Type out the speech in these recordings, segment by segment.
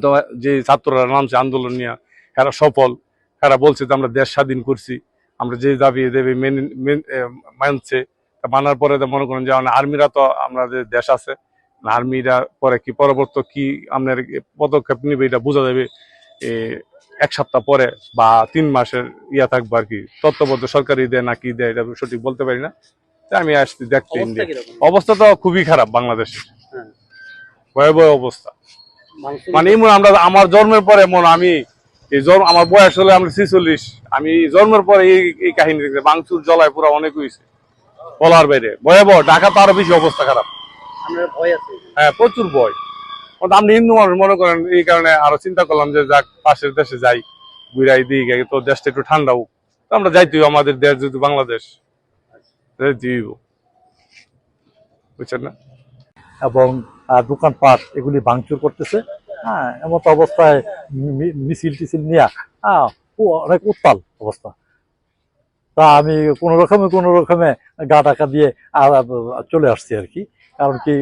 তো যে ছাত্ররা নামছে আন্দোলন নিয়ে, এরা সফল, এরা বলছে যে আমরা দেশ স্বাধীন করছি, আমরা যে দাবি দেবী মানছে। মানার পরে তো মনে করেন যে আর্মিরা তো আমাদের দেশ আছে, আর্মিরা পরে কি পরবর্তী কি আপনার পদক্ষেপ নিবে এটা বোঝা যাবে এক সপ্তাহ পরে বা 3 মাসের ইয়া থাকবো আর কি, তত্ত্বাবধায়ক সরকারি দেয় না কি দেয় এটা সঠিক বলতে পারি না। আমি আসছি দেখতে। অবস্থা তো খুবই খারাপ বাংলাদেশে, ভয়াবহ অবস্থা। মানে আমরা আমার জন্মের পরে আমি আমার বয়স হলে আমরা 46, আমি জন্মের পরে এই কাহিনী দেখছি। ভাঙচুর জ্বলায় পুরো অনেক হয়েছে, বলার বাইরে ভয়াবহ। ঢাকা তো আরো বেশি অবস্থা খারাপ। হ্যাঁ, প্রচুর ভয়। আপনি হিন্দু মানুষ মনে করেন, এই কারণে আরো চিন্তা করলাম যে যাক পাশের দেশে যাই, ঘুরাই দিই, তো দেশটা একটু ঠান্ডা হোক। আমরা যাইতে আমাদের দেশ যেহেতু বাংলাদেশ, বুঝছেন না। এবং দোকানপাট এগুলি ভাঙচুর করতেছে। হ্যাঁ, এমন অবস্থায় মিছিল টিছিল নিয়ে অনেক উত্তাল অবস্থা। তা আমি কোনো রকমে গা ঢাকা দিয়ে চলে আসছি আর কি। কারণ কি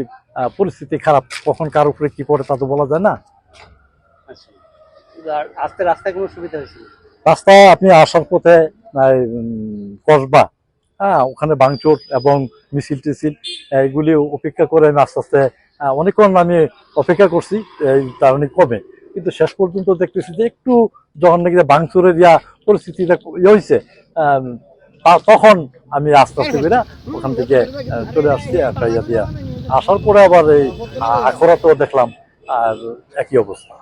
পরিস্থিতি খারাপ, কখন কার উপরে কি পড়ে তা তো বলা যায় না। রাস্তায় কোনো সুবিধা হয়েছিল? রাস্তায় আপনি আসার পথে কসবা, ওখানে ভাঙচুর এবং মিছিল টিছিল এগুলি উপেক্ষা করে আমি আস্তে আস্তে অনেকক্ষণ আমি অপেক্ষা করছি, তার অনেক কমে। কিন্তু শেষ পর্যন্ত দেখতেছি যে একটু যখন নাকি ভাঙচুরের পরিস্থিতিটা হয়েছে, তখন আমি আস্তে আস্তে বেরা ওখান থেকে চলে আসছি একটা ইয়া দিয়া। আসার পরে আবার এই আখড়াতেও দেখলাম আর একই অবস্থা।